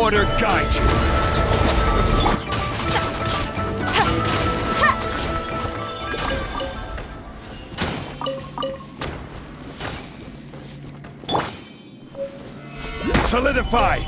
order guide you. Solidify!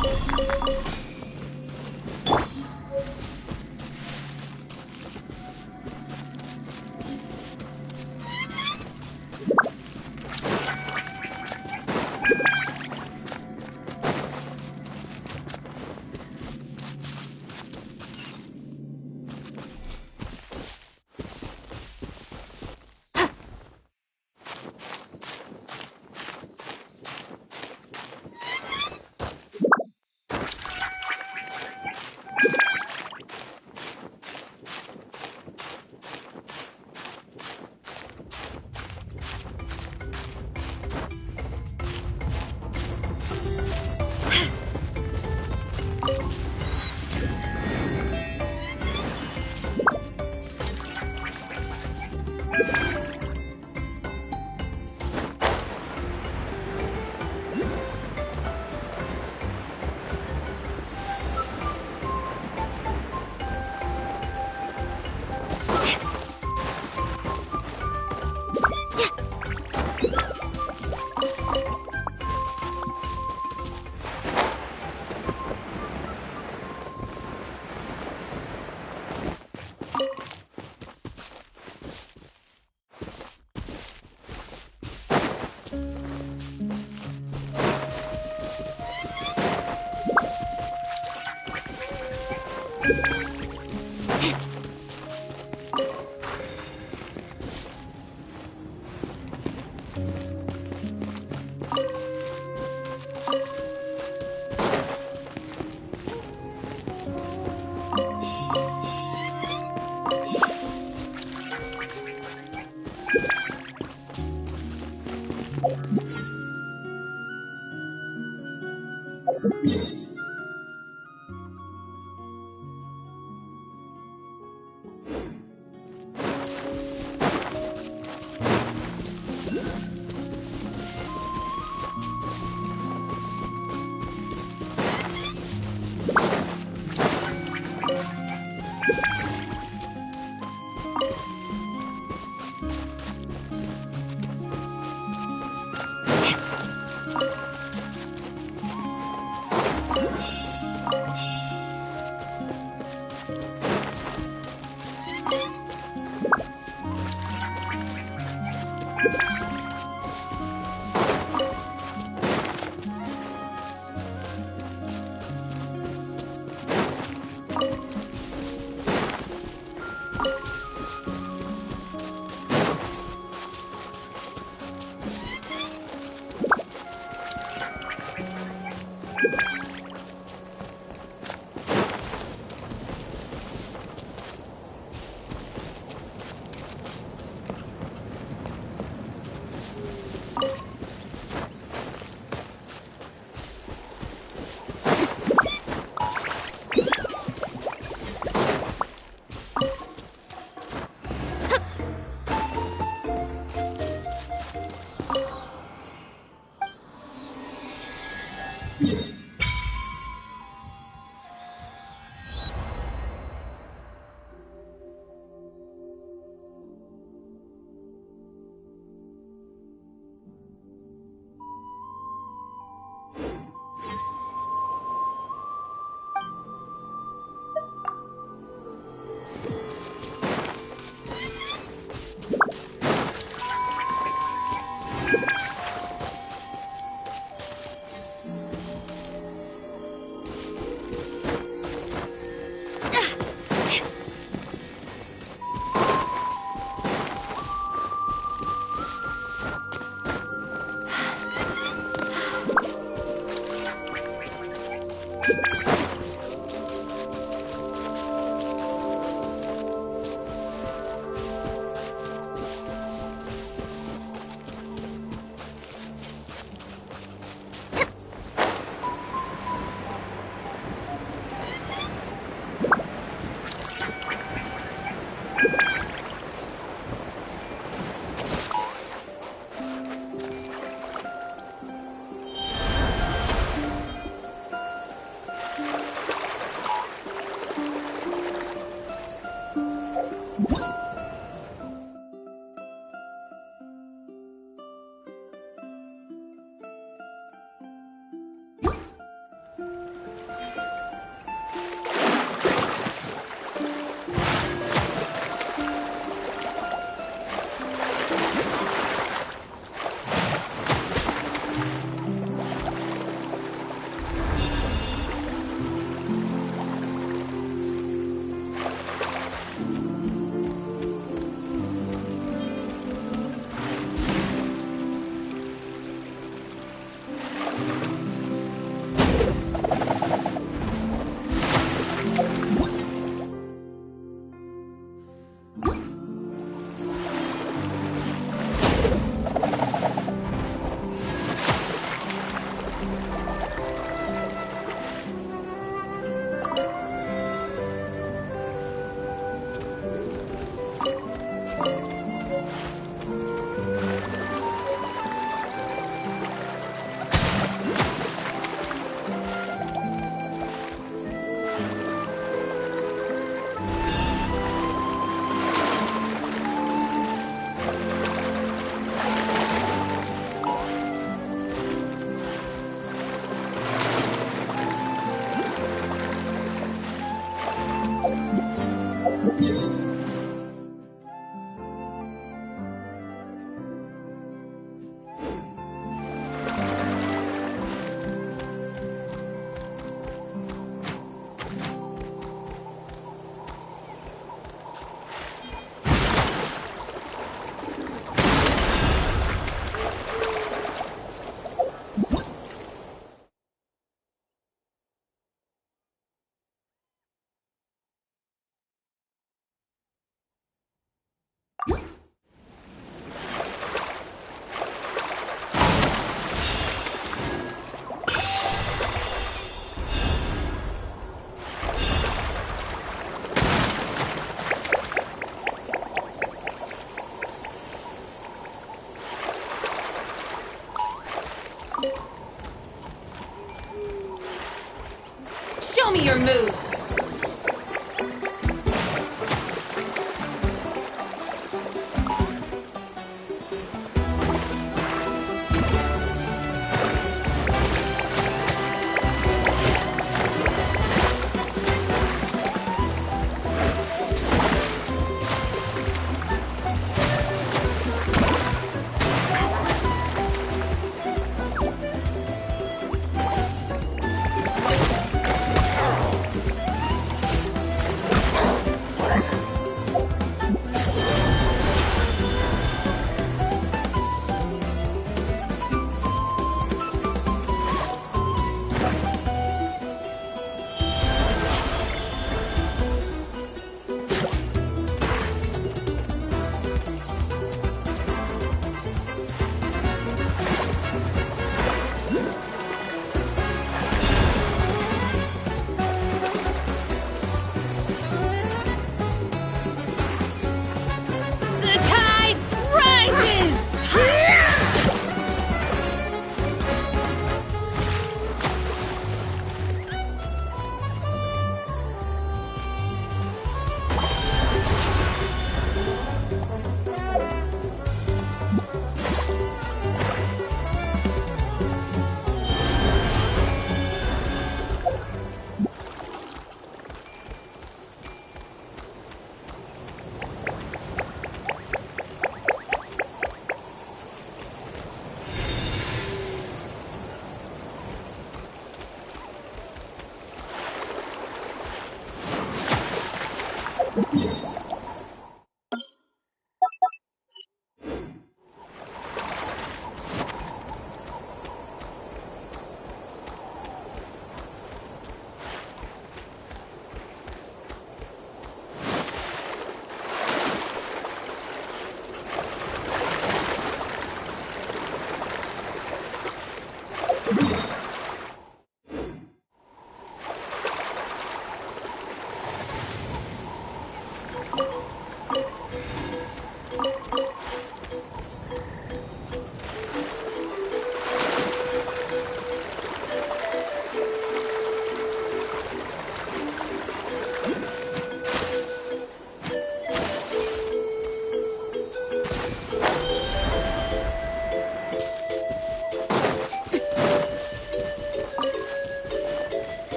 Show me your move!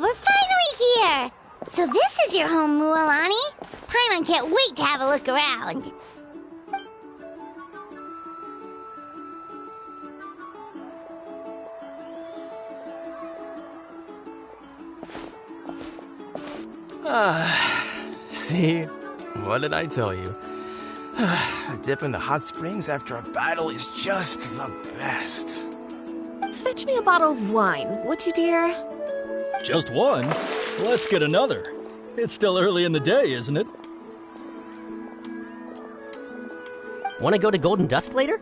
We're finally here! So this is your home, Mualani? Paimon can't wait to have a look around. See? What did I tell you? A dip in the hot springs after a battle is just the best. Fetch me a bottle of wine, would you, dear? Just one? Let's get another. It's still early in the day, isn't it? Want to go to Golden Dusk later?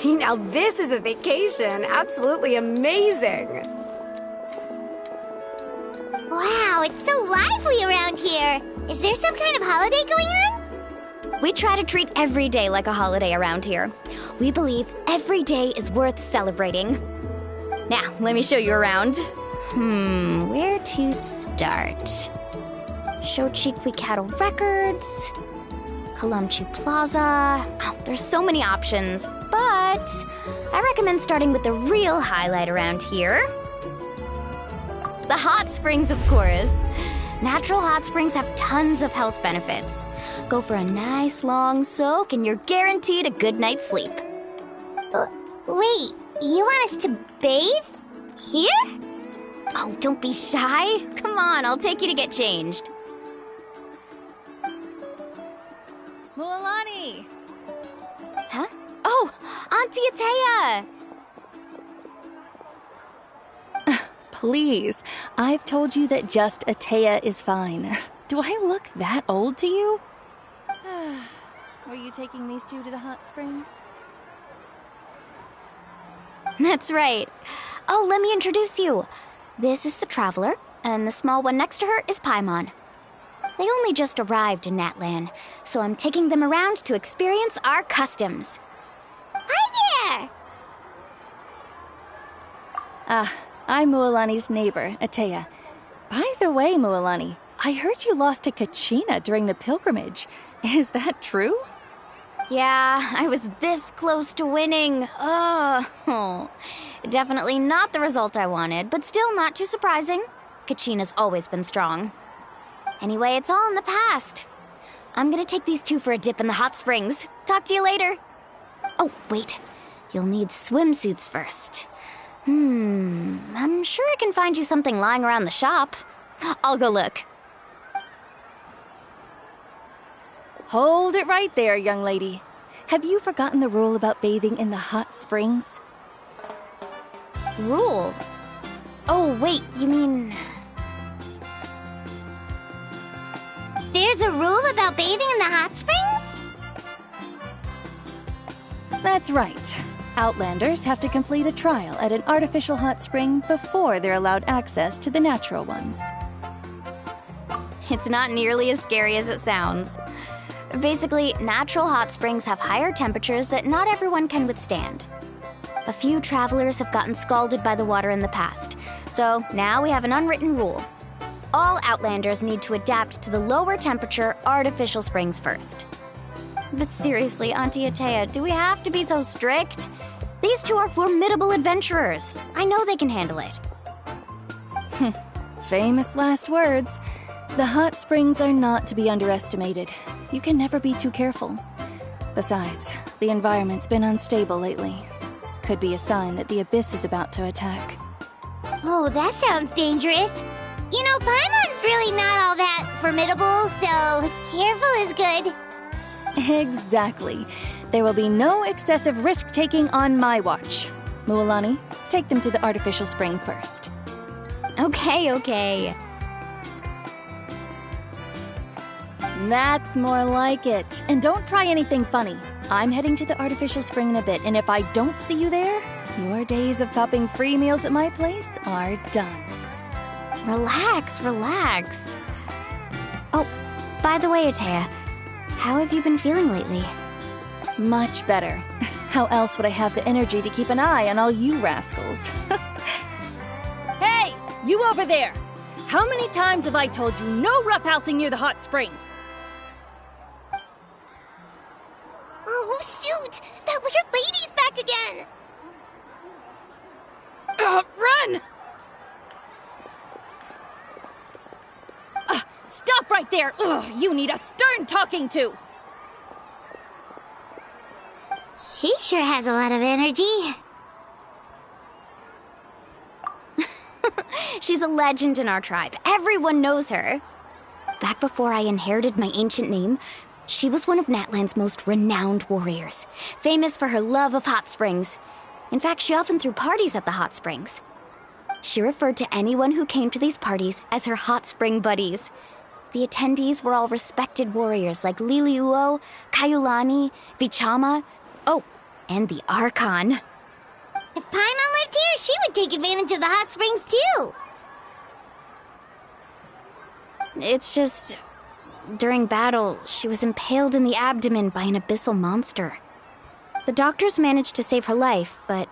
Now this is a vacation. Absolutely amazing. Wow, it's so lively around here. Is there some kind of holiday going on? We try to treat every day like a holiday around here. We believe every day is worth celebrating. Now, let me show you around. Where to start? Shochiqui Cattle Records, Kalamchu Plaza. Oh, there's so many options, but I recommend starting with the real highlight around here. The hot springs, of course. Natural hot springs have tons of health benefits. Go for a nice long soak and you're guaranteed a good night's sleep. Wait, you want us to bathe? Here? Oh, don't be shy. Come on, I'll take you to get changed. Mualani! Huh? Oh, Auntie Atea! Please, I've told you that just Atea is fine. Do I look that old to you? Were you taking these two to the hot springs? That's right. Oh, let me introduce you. This is the Traveler, and the small one next to her is Paimon. They only just arrived in Natlan, so I'm taking them around to experience our customs. Hi there! I'm Mualani's neighbor, Atea. By the way, Mualani, I heard you lost to Kachina during the pilgrimage. Is that true? Yeah, I was this close to winning. Oh, definitely not the result I wanted, but still not too surprising. Kachina's always been strong. Anyway, it's all in the past. I'm gonna take these two for a dip in the hot springs. Talk to you later. Oh, wait. You'll need swimsuits first. I'm sure I can find you something lying around the shop. I'll go look. Hold it right there, young lady. Have you forgotten the rule about bathing in the hot springs? Rule? Oh, wait, you mean... There's a rule about bathing in the hot springs? That's right. Outlanders have to complete a trial at an artificial hot spring before they're allowed access to the natural ones. It's not nearly as scary as it sounds. Basically, natural hot springs have higher temperatures that not everyone can withstand. A few travelers have gotten scalded by the water in the past, so now we have an unwritten rule. All Outlanders need to adapt to the lower temperature artificial springs first. But seriously, Auntie Atea, do we have to be so strict? These two are formidable adventurers. I know they can handle it. Famous last words. The hot springs are not to be underestimated. You can never be too careful. Besides, the environment's been unstable lately. Could be a sign that the abyss is about to attack. Oh, that sounds dangerous. You know, Paimon's really not all that formidable, so careful is good. Exactly. There will be no excessive risk-taking on my watch. Mualani, take them to the artificial spring first. Okay. That's more like it. And don't try anything funny. I'm heading to the artificial spring in a bit, and if I don't see you there, your days of copping free meals at my place are done. Relax, relax. Oh, by the way, Atea, how have you been feeling lately? Much better. How else would I have the energy to keep an eye on all you rascals? Hey, you over there! How many times have I told you no roughhousing near the hot springs? Oh, shoot! That weird lady's back again! Run! Stop right there! Ugh, you need a stern talking to! She sure has a lot of energy. She's a legend in our tribe. Everyone knows her. Back before I inherited my ancient name, she was one of Natlan's most renowned warriors, famous for her love of hot springs. In fact, she often threw parties at the hot springs. She referred to anyone who came to these parties as her hot spring buddies. The attendees were all respected warriors like Liliuo, Kaiulani, Vichama, oh, and the Archon. If Paimon lived here, she would take advantage of the hot springs too. It's just, during battle, she was impaled in the abdomen by an abyssal monster. The doctors managed to save her life, but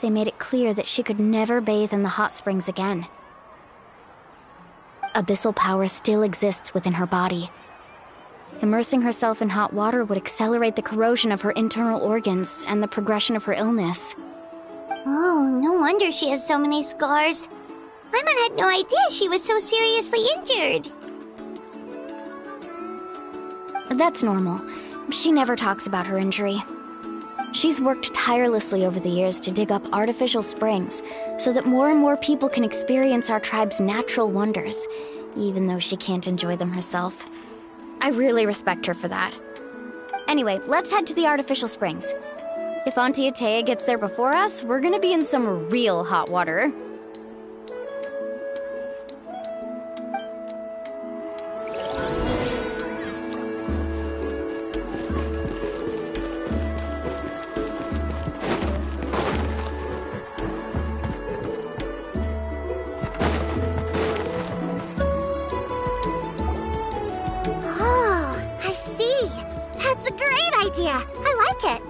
they made it clear that she could never bathe in the hot springs again. Abyssal power still exists within her body. Immersing herself in hot water would accelerate the corrosion of her internal organs and the progression of her illness. Oh, no wonder she has so many scars. Paimon had no idea she was so seriously injured. That's normal. She never talks about her injury. She's worked tirelessly over the years to dig up artificial springs so that more and more people can experience our tribe's natural wonders, even though she can't enjoy them herself. I really respect her for that. Anyway, let's head to the artificial springs. If Auntie Atea gets there before us, we're gonna be in some real hot water. I like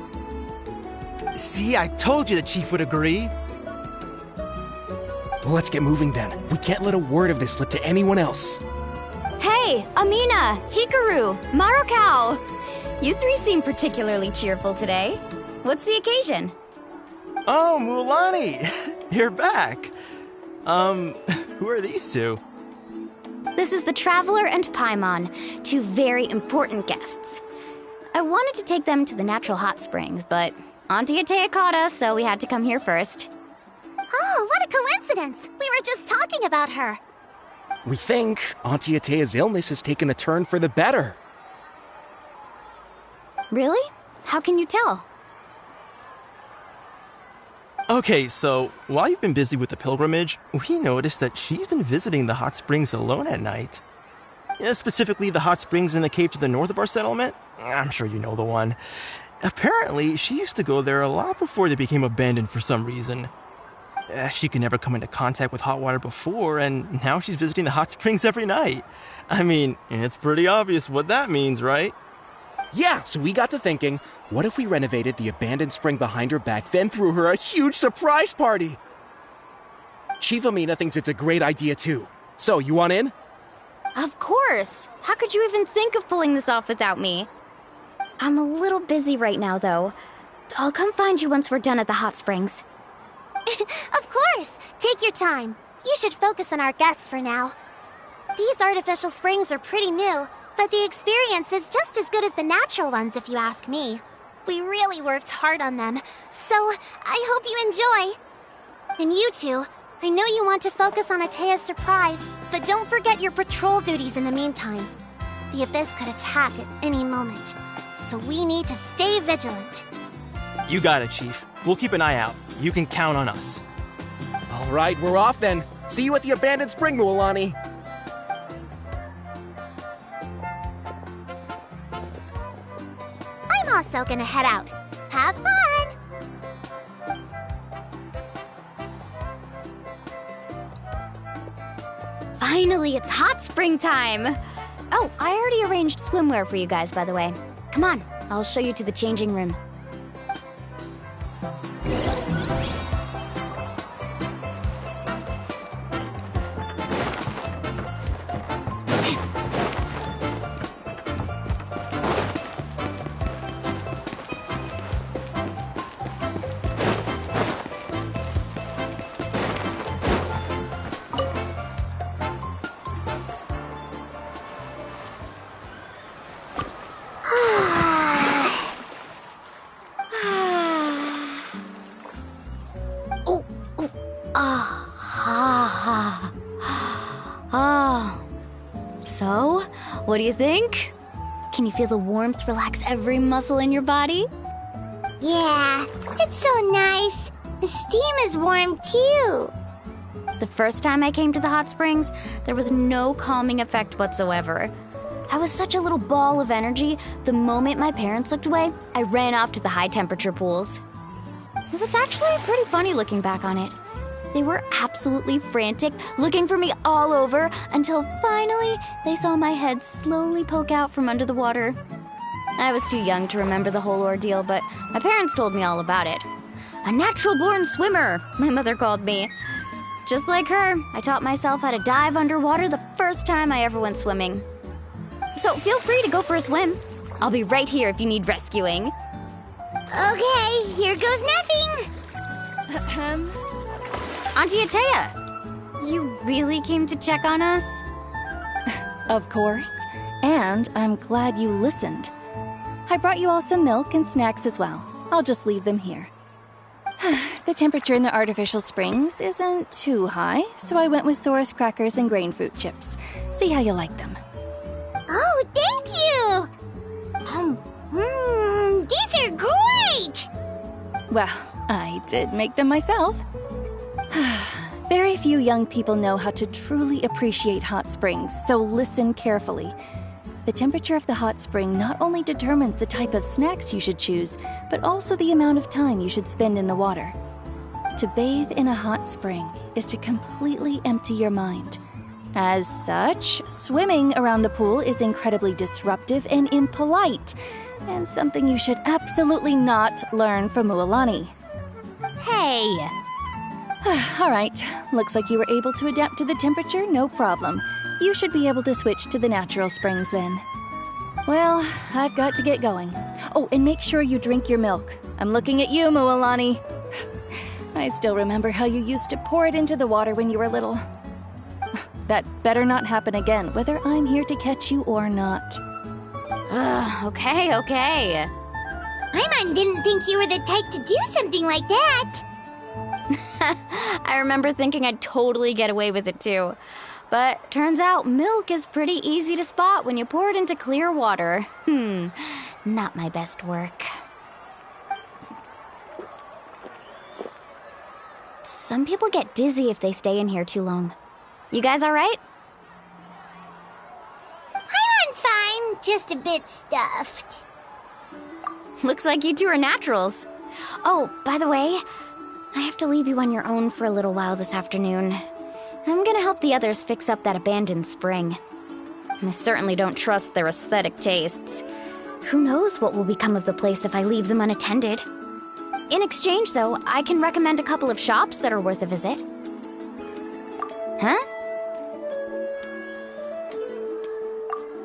it. See, I told you the chief would agree. Well, let's get moving then. We can't let a word of this slip to anyone else. Hey, Amina, Hikaru, Marokao. You three seem particularly cheerful today. What's the occasion? Oh, Mulani, you're back. Who are these two? This is the Traveler and Paimon, two very important guests. I wanted to take them to the natural hot springs, but Auntie Atea caught us, so we had to come here first. Oh, what a coincidence! We were just talking about her. We think Auntie Atea's illness has taken a turn for the better. Really? How can you tell? Okay, so while you've been busy with the pilgrimage, we noticed that she's been visiting the hot springs alone at night. Yeah, specifically the hot springs in the cave to the north of our settlement. I'm sure you know the one. Apparently, she used to go there a lot before they became abandoned for some reason. She could never come into contact with hot water before, and now she's visiting the hot springs every night. I mean, it's pretty obvious what that means, right? Yeah, so we got to thinking, what if we renovated the abandoned spring behind her back, then threw her a huge surprise party? Chief Amina thinks it's a great idea too. So, you want in? Of course! How could you even think of pulling this off without me? I'm a little busy right now, though. I'll come find you once we're done at the hot springs. Of course! Take your time. You should focus on our guests for now. These artificial springs are pretty new, but the experience is just as good as the natural ones if you ask me. We really worked hard on them, so I hope you enjoy. And you two, I know you want to focus on Atea's surprise, but don't forget your patrol duties in the meantime. The Abyss could attack at any moment, so we need to stay vigilant. You got it, Chief. We'll keep an eye out. You can count on us. All right, we're off then. See you at the abandoned spring, Mulani. also gonna head out. Have fun! Finally, it's hot spring time! Oh, I already arranged swimwear for you guys, by the way. Come on, I'll show you to the changing room. So, what do you think? Can you feel the warmth relax every muscle in your body? Yeah, it's so nice. The steam is warm too. The first time I came to the hot springs, there was no calming effect whatsoever. I was such a little ball of energy, the moment my parents looked away, I ran off to the high temperature pools. It was actually pretty funny looking back on it. They were absolutely frantic, looking for me all over, until finally they saw my head slowly poke out from under the water. I was too young to remember the whole ordeal, but my parents told me all about it. A natural-born swimmer, my mother called me. Just like her, I taught myself how to dive underwater the first time I ever went swimming. So feel free to go for a swim. I'll be right here if you need rescuing. Okay, here goes nothing. Auntie Atea, you really came to check on us? Of course. And I'm glad you listened. I brought you all some milk and snacks as well. I'll just leave them here. The temperature in the artificial springs isn't too high, so I went with Saurus crackers and grain fruit chips. See how you like them. Oh, thank you! These are great! Well, I did make them myself. Very few young people know how to truly appreciate hot springs, so listen carefully. The temperature of the hot spring not only determines the type of snacks you should choose, but also the amount of time you should spend in the water. To bathe in a hot spring is to completely empty your mind. As such, swimming around the pool is incredibly disruptive and impolite, and something you should absolutely not learn from Mualani. Hey! All right, looks like you were able to adapt to the temperature, no problem. You should be able to switch to the natural springs then. Well, I've got to get going. Oh, and make sure you drink your milk. I'm looking at you, Mualani. I still remember how you used to pour it into the water when you were little. That better not happen again, whether I'm here to catch you or not. Okay. Paimon didn't think you were the type to do something like that. I remember thinking I'd totally get away with it too. But turns out milk is pretty easy to spot when you pour it into clear water. Not my best work. Some people get dizzy if they stay in here too long. You guys all right? Paimon's fine, just a bit stuffed. Looks like you two are naturals. Oh, by the way, I have to leave you on your own for a little while this afternoon. I'm gonna help the others fix up that abandoned spring. I certainly don't trust their aesthetic tastes. Who knows what will become of the place if I leave them unattended? In exchange, though, I can recommend a couple of shops that are worth a visit. Huh?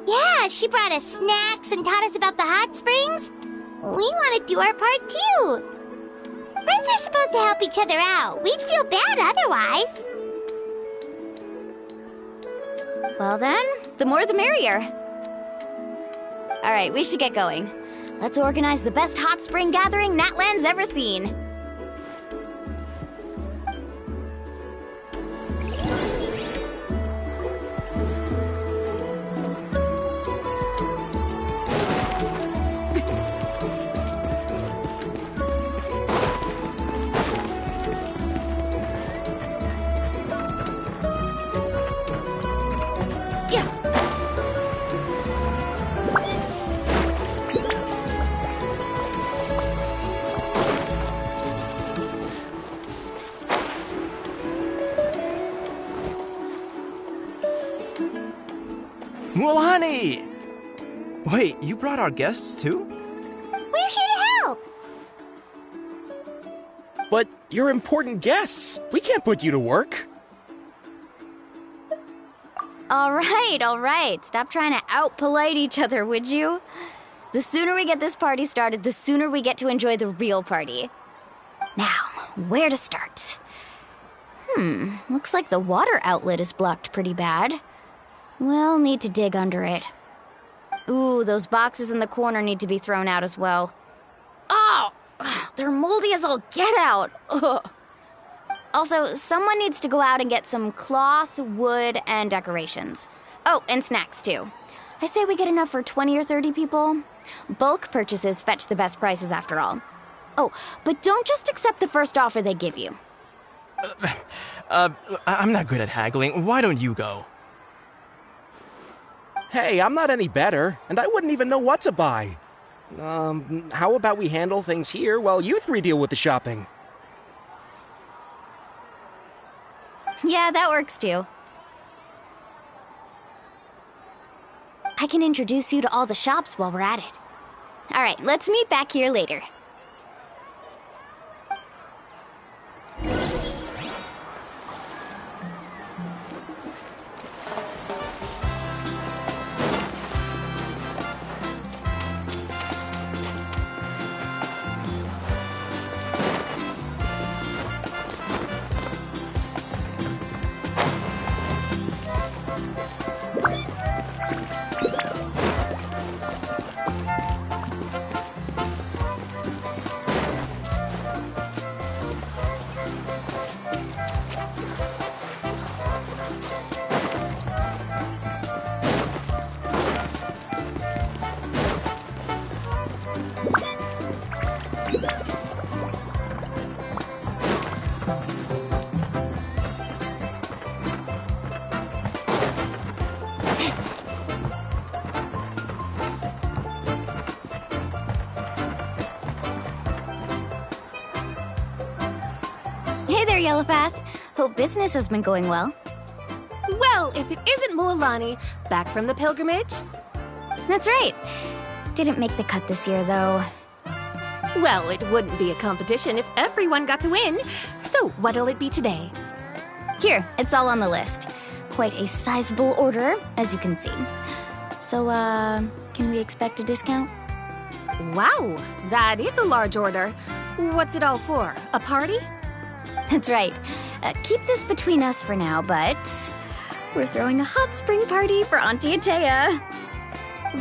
Yeah, she brought us snacks and taught us about the hot springs. We want to do our part too. Friends are supposed to help each other out. We'd feel bad otherwise. Well then, the more the merrier. Alright, we should get going. Let's organize the best hot spring gathering Natland's ever seen. Mualani! Wait, you brought our guests too? We're here to help! But you're important guests. We can't put you to work. All right. Stop trying to out-polite each other, would you? The sooner we get this party started, the sooner we get to enjoy the real party. Now, where to start? Looks like the water outlet is blocked pretty bad. We'll need to dig under it. Ooh, those boxes in the corner need to be thrown out as well. Oh! They're moldy as all get out! Ugh. Also, someone needs to go out and get some cloth, wood, and decorations. Oh, and snacks, too. I say we get enough for 20 or 30 people. Bulk purchases fetch the best prices after all. Oh, but don't just accept the first offer they give you. I'm not good at haggling. Why don't you go? Hey, I'm not any better, and I wouldn't even know what to buy. How about we handle things here while you three deal with the shopping? Yeah, that works too. I can introduce you to all the shops while we're at it. All right, let's meet back here later. Hey there, Yellowpath. Hope business has been going well. Well, if it isn't Mualani, back from the pilgrimage? That's right. Didn't make the cut this year, though. Well, it wouldn't be a competition if everyone got to win. So, what'll it be today? Here, it's all on the list. Quite a sizable order, as you can see. So, can we expect a discount? Wow, that is a large order. What's it all for? A party? That's right. Keep this between us for now, but we're throwing a hot spring party for Auntie Atea.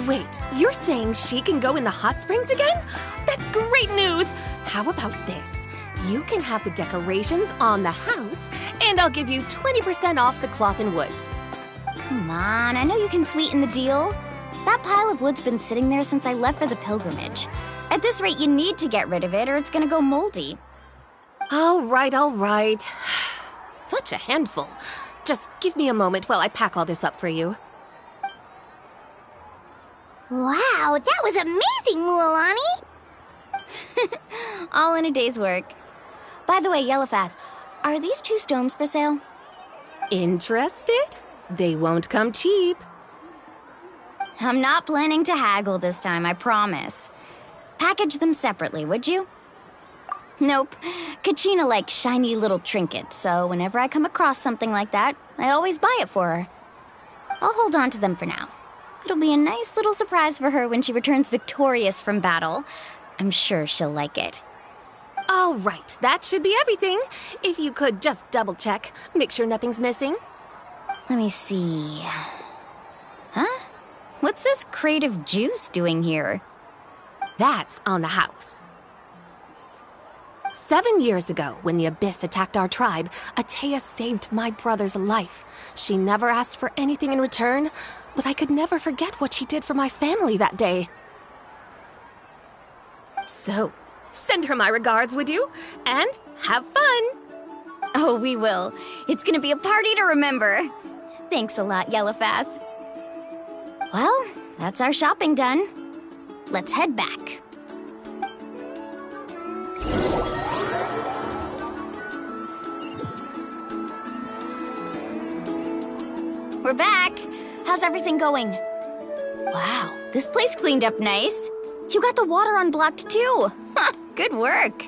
Wait, you're saying she can go in the hot springs again? That's great news! How about this? You can have the decorations on the house, and I'll give you 20% off the cloth and wood. Come on, I know you can sweeten the deal. That pile of wood's been sitting there since I left for the pilgrimage. At this rate, you need to get rid of it or it's gonna go moldy. All right. Such a handful. Just give me a moment while I pack all this up for you. Wow, that was amazing, Mualani! All in a day's work. By the way, Yellowpath, are these 2 stones for sale? Interested? They won't come cheap. I'm not planning to haggle this time, I promise. Package them separately, would you? Nope. Kachina likes shiny little trinkets, so whenever I come across something like that, I always buy it for her. I'll hold on to them for now. It'll be a nice little surprise for her when she returns victorious from battle. I'm sure she'll like it. All right, that should be everything. If you could just double-check, make sure nothing's missing. Let me see. Huh? What's this crate of juice doing here? That's on the house. 7 years ago, when the Abyss attacked our tribe, Atea saved my brother's life. She never asked for anything in return, but I could never forget what she did for my family that day. So, send her my regards, would you? And have fun! Oh, we will. It's gonna be a party to remember. Thanks a lot, Yellowpath. Well, that's our shopping done. Let's head back. We're back! How's everything going? This place cleaned up nice. You got the water unblocked too. Good work.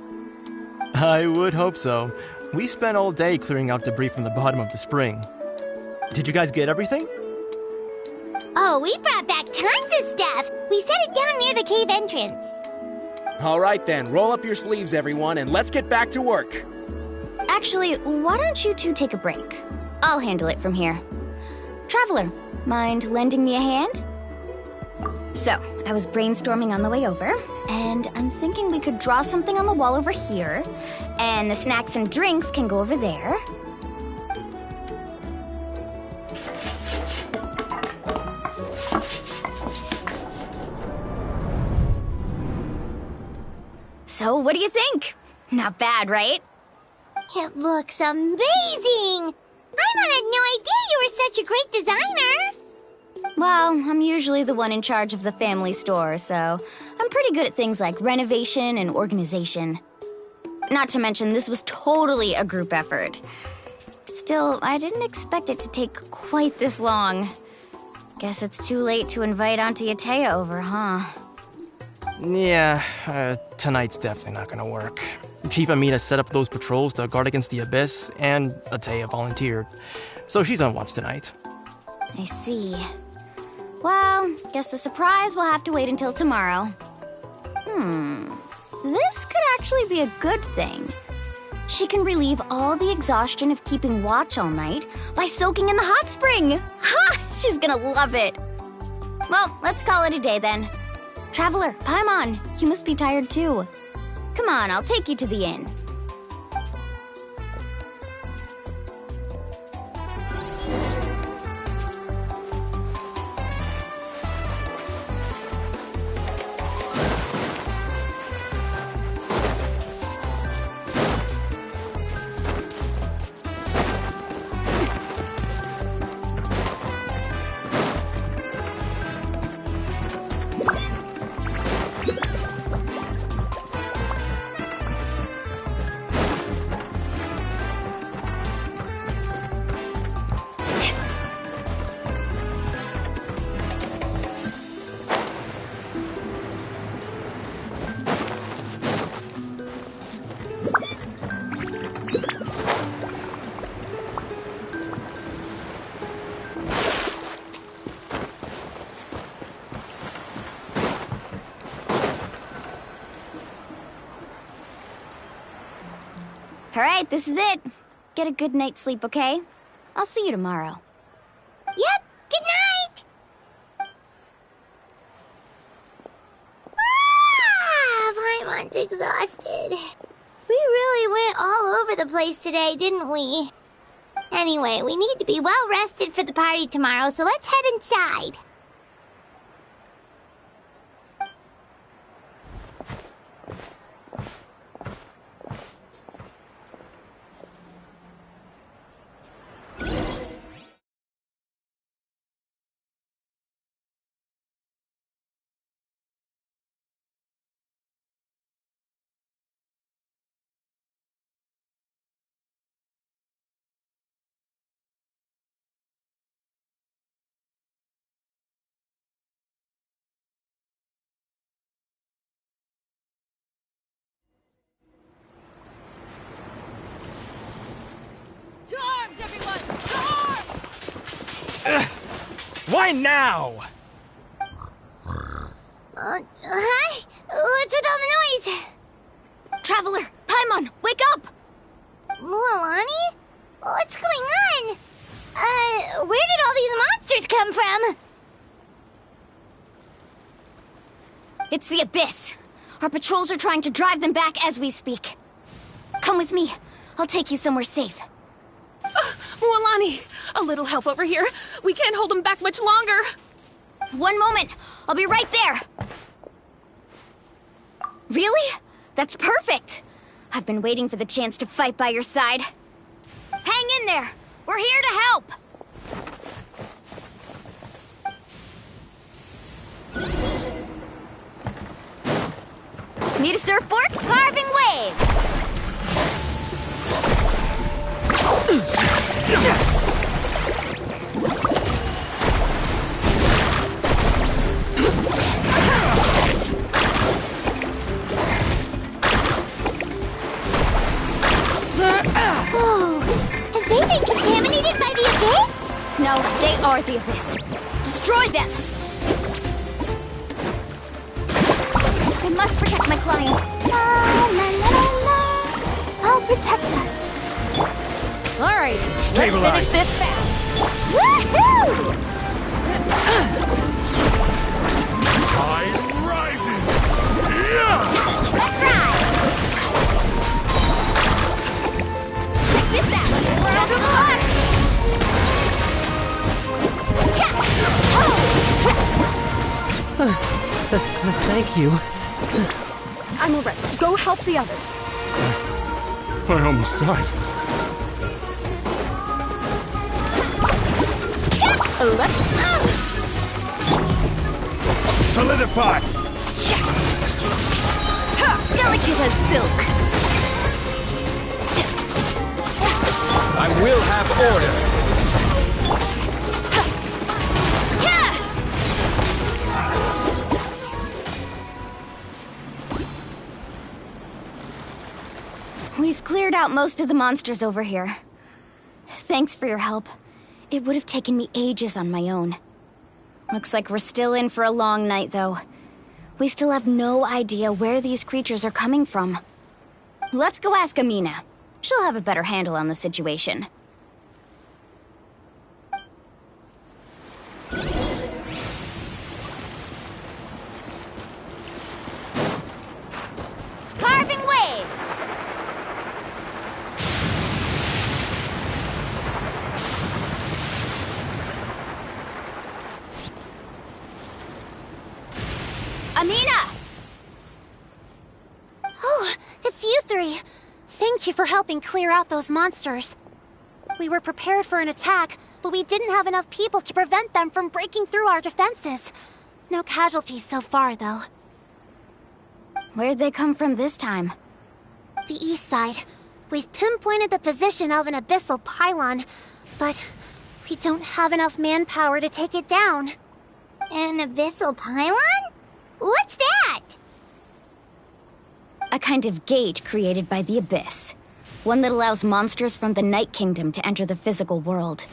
I would hope so. We spent all day clearing out debris from the bottom of the spring. Did you guys get everything? Oh, we brought back tons of stuff. We set it down near the cave entrance. All right then, roll up your sleeves, everyone, and let's get back to work. Actually, why don't you two take a break? I'll handle it from here. Traveler, mind lending me a hand? So, I was brainstorming on the way over, and I'm thinking we could draw something on the wall over here, and the snacks and drinks can go over there. So, what do you think? Not bad, right? It looks amazing! Paimon had no idea you were such a great designer! Well, I'm usually the one in charge of the family store, so I'm pretty good at things like renovation and organization. Not to mention, this was totally a group effort. Still, I didn't expect it to take quite this long. Guess it's too late to invite Auntie Atea over, huh? Yeah, tonight's definitely not gonna work. Chief Amina set up those patrols to guard against the Abyss, and Atea volunteered. So she's on watch tonight. I see. Well, guess the surprise will have to wait until tomorrow. This could actually be a good thing. She can relieve all the exhaustion of keeping watch all night by soaking in the hot spring. Ha! She's gonna love it. Well, let's call it a day then. Traveler, Paimon, you must be tired too. Come on, I'll take you to the inn. All right, this is it. Get a good night's sleep, okay? I'll see you tomorrow. Yep, good night! Paimon's exhausted. We really went all over the place today, didn't we? Anyway, we need to be well rested for the party tomorrow, so let's head inside. To arms, everyone! To arms! Why now? Huh? What's with all the noise? Traveler, Paimon, wake up! Mualani? What's going on? Where did all these monsters come from? It's the Abyss. Our patrols are trying to drive them back as we speak. Come with me. I'll take you somewhere safe. Mualani, a little help over here. We can't hold them back much longer. One moment. I'll be right there. Really? That's perfect. I've been waiting for the chance to fight by your side. Hang in there. We're here to help. Need a surfboard? Carving waves. guard the abyss. Destroy them! I must protect my client. La, la, la, la. I'll protect us. Alright, let's Stabilize. finish this fast. Woohoo! Tide rises! Yeah! Let's ride! Check this out! We're out of the water! Thank you. I'm alright. Go help the others. I almost died. Solidify! Delicate as silk. I will have order. We've cleared out most of the monsters over here. Thanks for your help. It would have taken me ages on my own. Looks like we're still in for a long night, though. We still have no idea where these creatures are coming from. Let's go ask Amina. She'll have a better handle on the situation. Carving waves! Amina! Oh, it's you three. Thank you for helping clear out those monsters. We were prepared for an attack, but we didn't have enough people to prevent them from breaking through our defenses. No casualties so far, though. Where'd they come from this time? The east side. We've pinpointed the position of an abyssal pylon, but we don't have enough manpower to take it down. An abyssal pylon? What's that? A kind of gate created by the Abyss. One that allows monsters from the Night Kingdom to enter the physical world.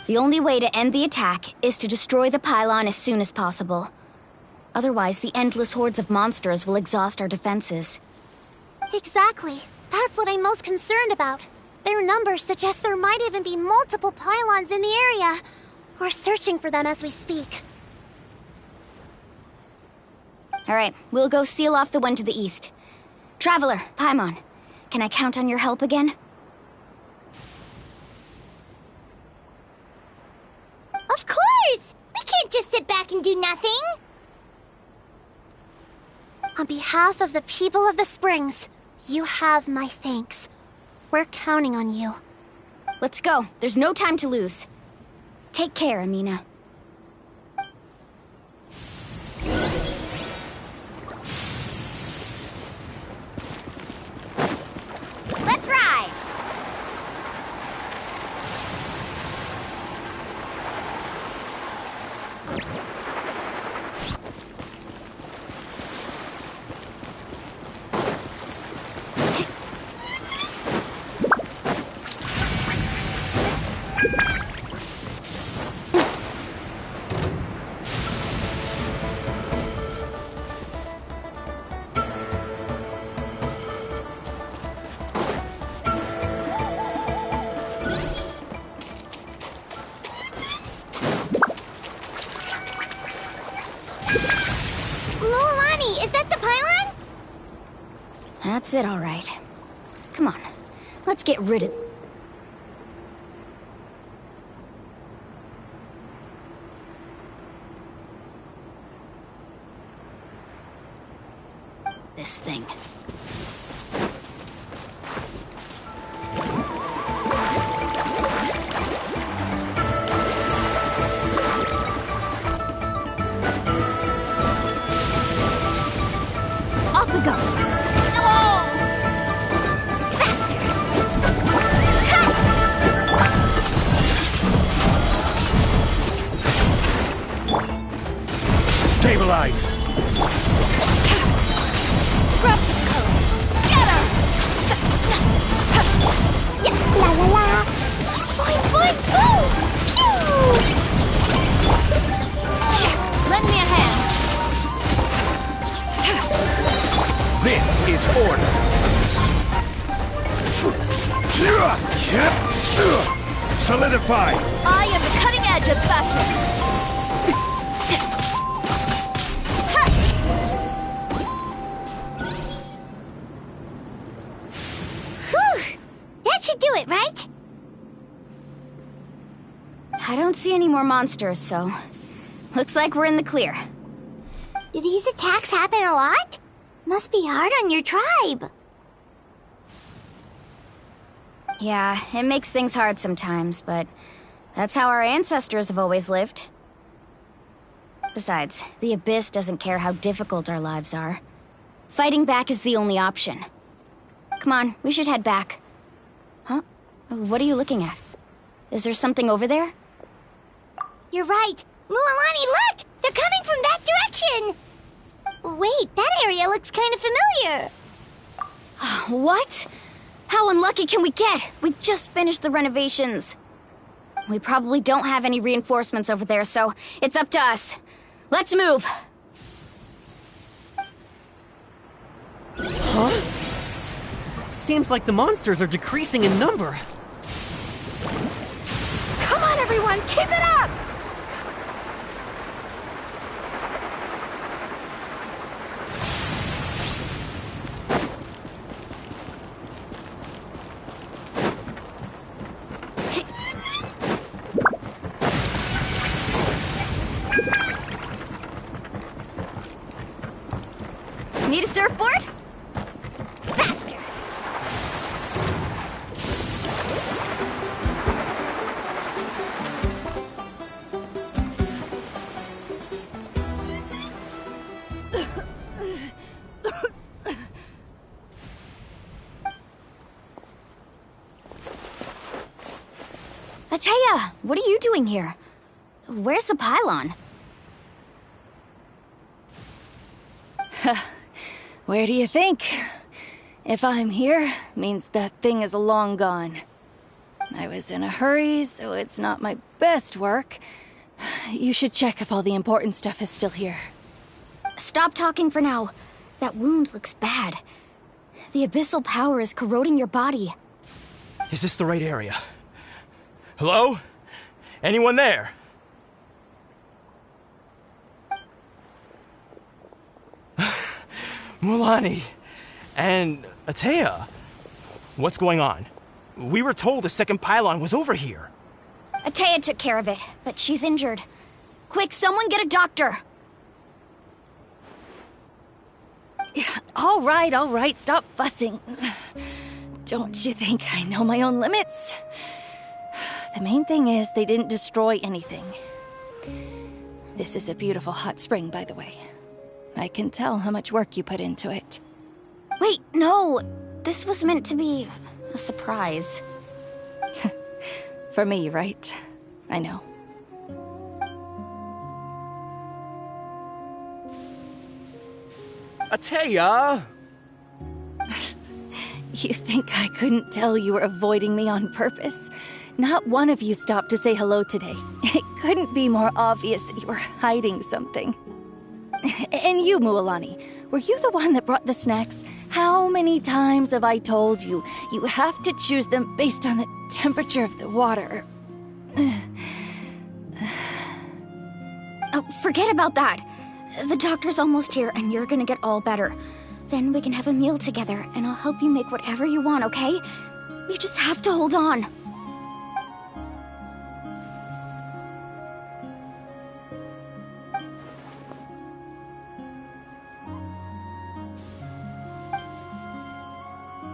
The only way to end the attack is to destroy the pylon as soon as possible. Otherwise, the endless hordes of monsters will exhaust our defenses. Exactly. That's what I'm most concerned about. Their numbers suggest there might even be multiple pylons in the area. We're searching for them as we speak. Alright, we'll go seal off the one to the east. Traveler, Paimon, can I count on your help again? Of course! We can't just sit back and do nothing! On behalf of the people of the Springs, you have my thanks. We're counting on you. Let's go. There's no time to lose. Take care, Amina. Let's ride! Moalani, is that the pylon? That's it, all right. Come on, let's get rid of... this thing. Off we go. Oh! Faster! Stabilize! Scrub! Scatter! Yeah, la la la! Boing boing boom! Pew! Lend me a hand. This is order. Solidify! I am the cutting edge of fashion. Whew! That should do it, right? I don't see any more monsters, so looks like we're in the clear. Do these attacks happen a lot? Must be hard on your tribe. Yeah, it makes things hard sometimes, but that's how our ancestors have always lived. Besides, the Abyss doesn't care how difficult our lives are. Fighting back is the only option. Come on, we should head back. Huh? What are you looking at? Is there something over there? You're right. Mualani, look! They're coming from that direction! Wait, that area looks kind of familiar. What? How unlucky can we get? We just finished the renovations. We probably don't have any reinforcements over there, so it's up to us. Let's move! Huh? Seems like the monsters are decreasing in number. Come on, everyone, keep it up! Need a surfboard? Faster! Ateya, what are you doing here? Where's the pylon? Where do you think? If I'm here, means that thing is long gone. I was in a hurry, so it's not my best work. You should check if all the important stuff is still here. Stop talking for now. That wound looks bad. The abyssal power is corroding your body. Is this the right area? Hello? Anyone there? Mulani and Ateya, what's going on? We were told the second pylon was over here. Ateya took care of it, but she's injured. Quick, someone get a doctor! All right, stop fussing. Don't you think I know my own limits? The main thing is they didn't destroy anything. This is a beautiful hot spring, by the way. I can tell how much work you put into it. Wait, no! This was meant to be a surprise. For me, right? I know. Ateya! You think I couldn't tell you were avoiding me on purpose? Not one of you stopped to say hello today. It couldn't be more obvious that you were hiding something. And you, Mualani, were you the one that brought the snacks? How many times have I told you, you have to choose them based on the temperature of the water? Oh, forget about that. The doctor's almost here, and you're gonna get all better. Then we can have a meal together, and I'll help you make whatever you want, okay? You just have to hold on.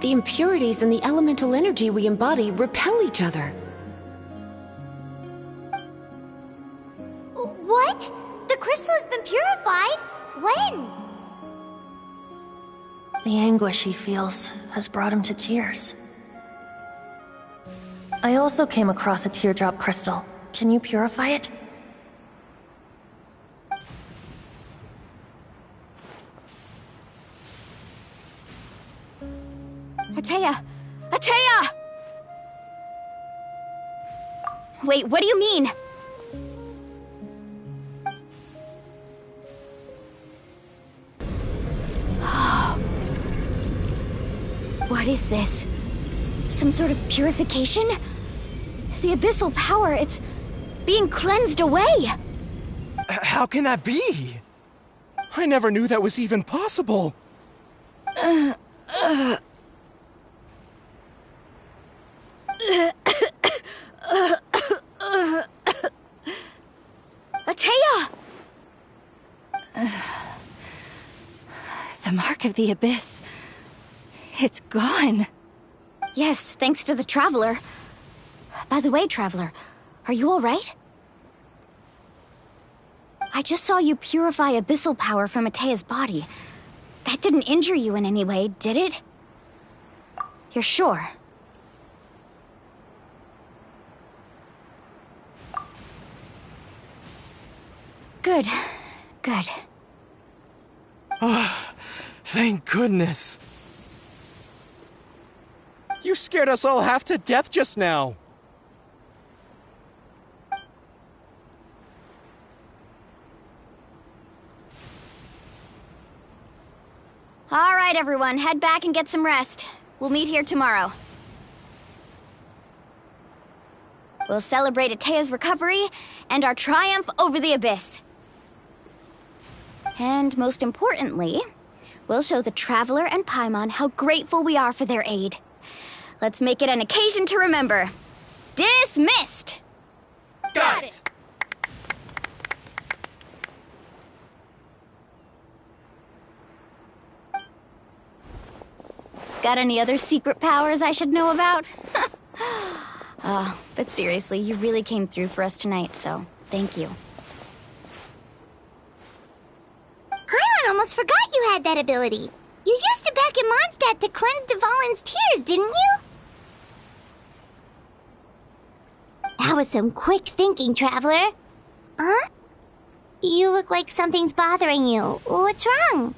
The impurities and the elemental energy we embody repel each other. What? The crystal has been purified? When? The anguish he feels has brought him to tears. I also came across a teardrop crystal. Can you purify it? Ateya! Ateya! Wait, what do you mean? What is this? Some sort of purification? The abyssal power, it's being cleansed away! How can that be? I never knew that was even possible. Atea! The mark of the abyss. It's gone. Yes, thanks to the Traveler. By the way, Traveler, are you alright? I just saw you purify abyssal power from Atea's body. That didn't injure you in any way, did it? You're sure? Good. Good. Thank goodness. You scared us all half to death just now. All right, everyone, head back and get some rest. We'll meet here tomorrow. We'll celebrate Atea's recovery and our triumph over the abyss. And most importantly, we'll show the Traveler and Paimon how grateful we are for their aid. Let's make it an occasion to remember. Dismissed! Got it! Got any other secret powers I should know about? But seriously, you really came through for us tonight, so thank you. Paimon almost forgot you had that ability. You used it back in Mondstadt to cleanse Dvalin's tears, didn't you? That was some quick thinking, Traveler. Huh? You look like something's bothering you. What's wrong?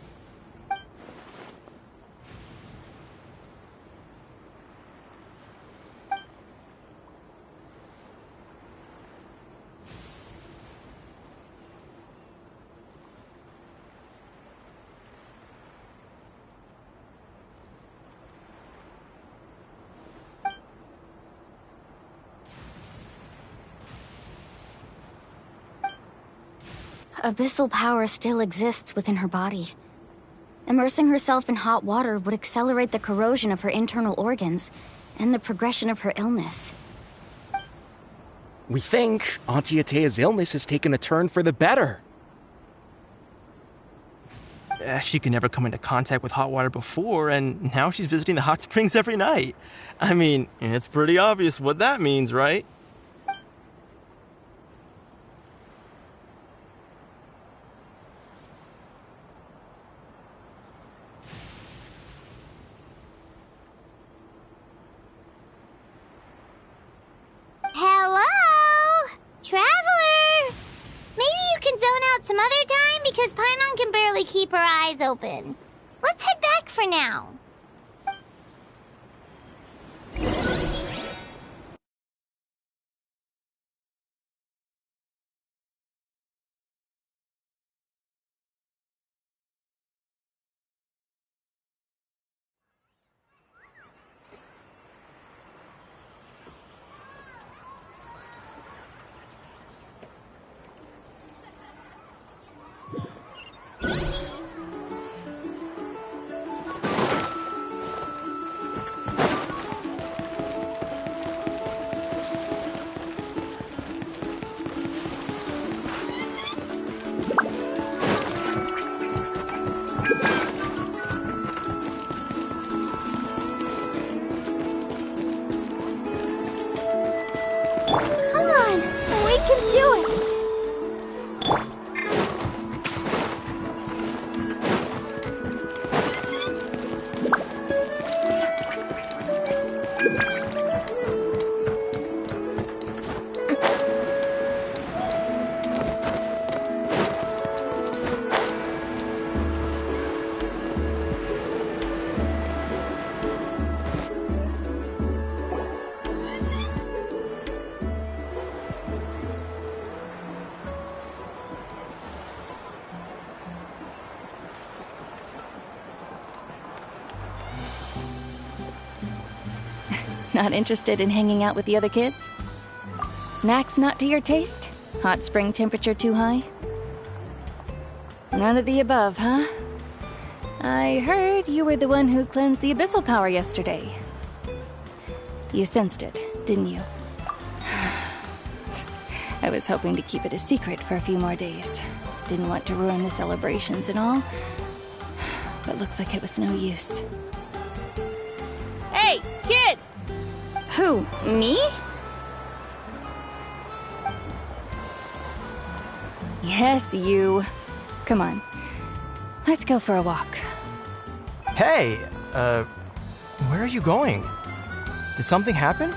Abyssal power still exists within her body. Immersing herself in hot water would accelerate the corrosion of her internal organs and the progression of her illness. We think Auntie Atea's illness has taken a turn for the better. She could never come into contact with hot water before, and now she's visiting the hot springs every night. I mean, it's pretty obvious what that means, right? Hello? Traveler? Maybe you can zone out some other time because Paimon can barely keep her eyes open. Let's head back for now. Come on, we can do it. Not interested in hanging out with the other kids? Snacks not to your taste? Hot spring temperature too high? None of the above, huh? I heard you were the one who cleansed the abyssal power yesterday. You sensed it, didn't you? I was hoping to keep it a secret for a few more days. Didn't want to ruin the celebrations and all, but looks like it was no use. Hey, kid! Who, me? Yes, you. Come on. Let's go for a walk. Hey, where are you going? Did something happen?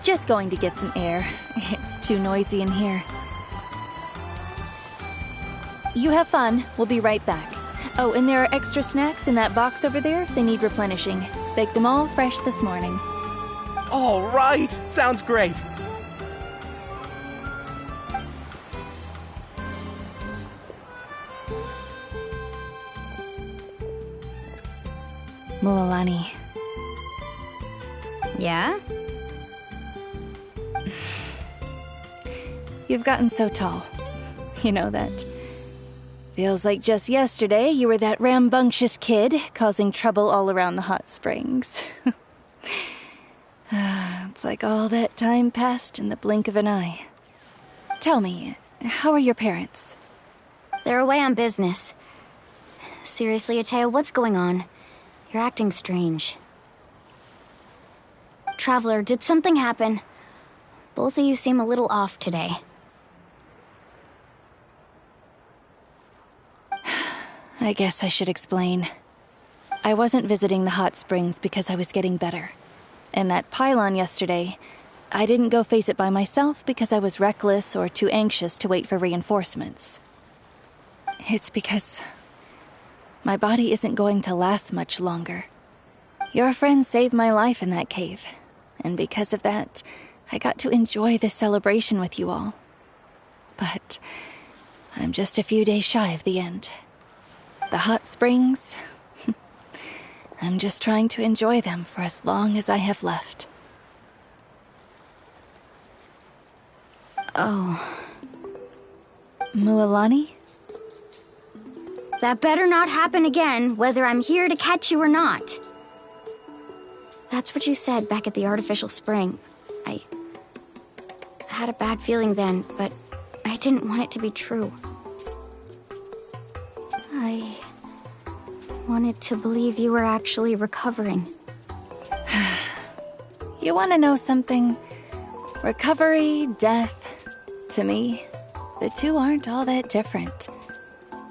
Just going to get some air. It's too noisy in here. You have fun. We'll be right back. Oh, and there are extra snacks in that box over there if they need replenishing. Baked them all fresh this morning. All right! Sounds great! Mualani. Yeah? You've gotten so tall. You know that. Feels like just yesterday you were that rambunctious kid causing trouble all around the hot springs. It's like all that time passed in the blink of an eye. Tell me, how are your parents? They're away on business. Seriously, Atea, what's going on? You're acting strange. Traveler, did something happen? Both of you seem a little off today. I guess I should explain. I wasn't visiting the hot springs because I was getting better. And that pylon yesterday, I didn't go face it by myself because I was reckless or too anxious to wait for reinforcements. It's because my body isn't going to last much longer. Your friend saved my life in that cave, and because of that, I got to enjoy this celebration with you all. But I'm just a few days shy of the end. The hot springs, I'm just trying to enjoy them for as long as I have left. Oh. Mualani? That better not happen again, whether I'm here to catch you or not. That's what you said back at the artificial spring. I had a bad feeling then, but I didn't want it to be true. I wanted to believe you were actually recovering. You want to know something? Recovery, death, to me, the two aren't all that different.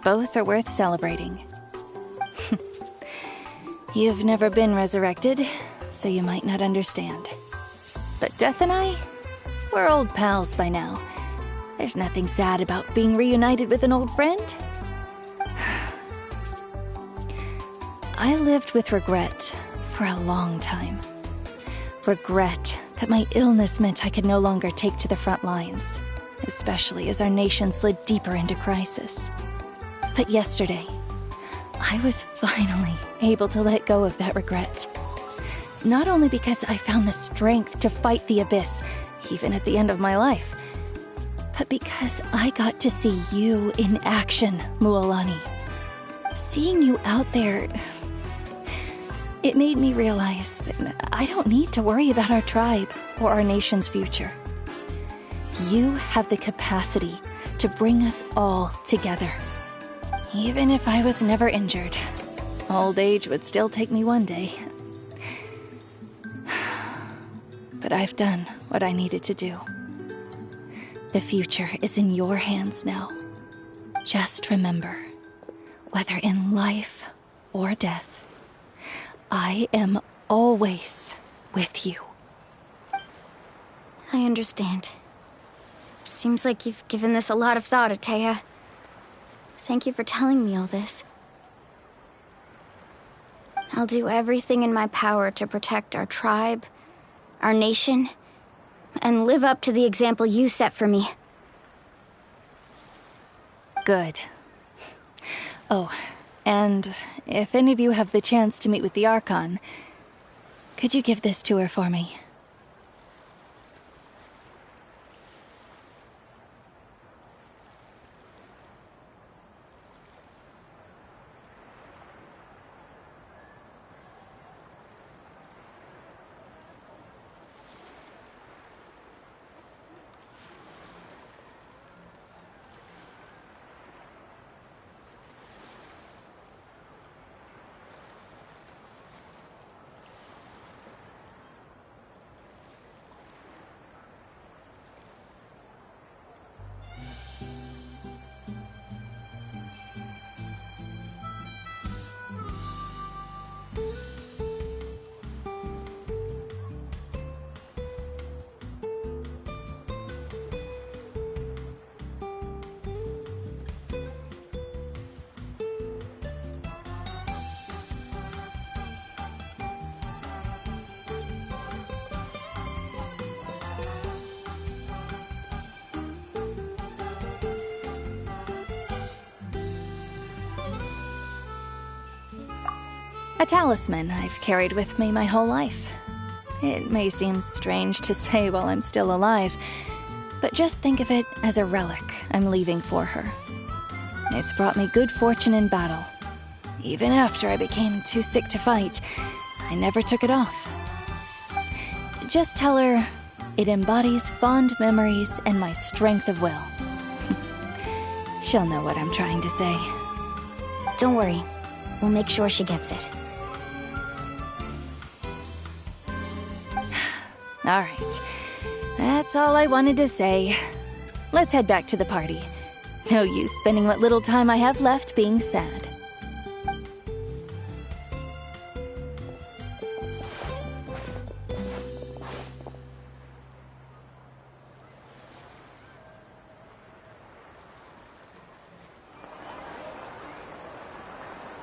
Both are worth celebrating. You've never been resurrected, so you might not understand. But Death and I, we're old pals by now. There's nothing sad about being reunited with an old friend. I lived with regret for a long time. Regret that my illness meant I could no longer take to the front lines, especially as our nation slid deeper into crisis. But yesterday, I was finally able to let go of that regret. Not only because I found the strength to fight the abyss, even at the end of my life, but because I got to see you in action, Mualani. Seeing you out there, it made me realize that I don't need to worry about our tribe or our nation's future. You have the capacity to bring us all together. Even if I was never injured, old age would still take me one day. But I've done what I needed to do. The future is in your hands now. Just remember, whether in life or death, I am always with you. I understand. Seems like you've given this a lot of thought, Atea. Thank you for telling me all this. I'll do everything in my power to protect our tribe, our nation, and live up to the example you set for me. Good. Oh, and if any of you have the chance to meet with the Archon, Could you give this to her for me? A talisman I've carried with me my whole life. It may seem strange to say while I'm still alive, but just think of it as a relic I'm leaving for her. It's brought me good fortune in battle. Even after I became too sick to fight, I never took it off. Just tell her it embodies fond memories and my strength of will. She'll know what I'm trying to say. Don't worry. We'll make sure she gets it. All right. That's all I wanted to say. Let's head back to the party. No use spending what little time I have left being sad.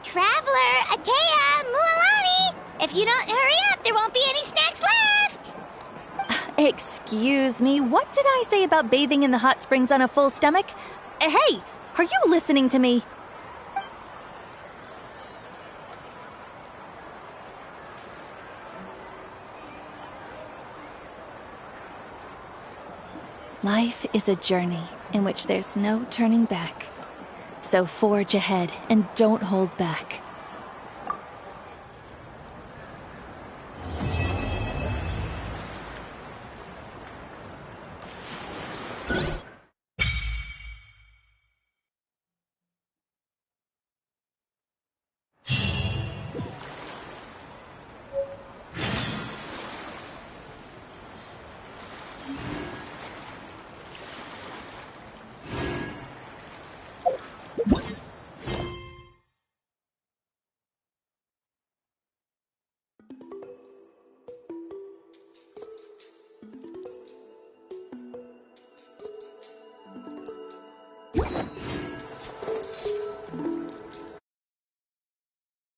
Traveler, Atea, Mualani! If you don't hurry up, there won't be any snacks left! Excuse me, what did I say about bathing in the hot springs on a full stomach? Hey, are you listening to me? Life is a journey in which there's no turning back. So forge ahead and don't hold back.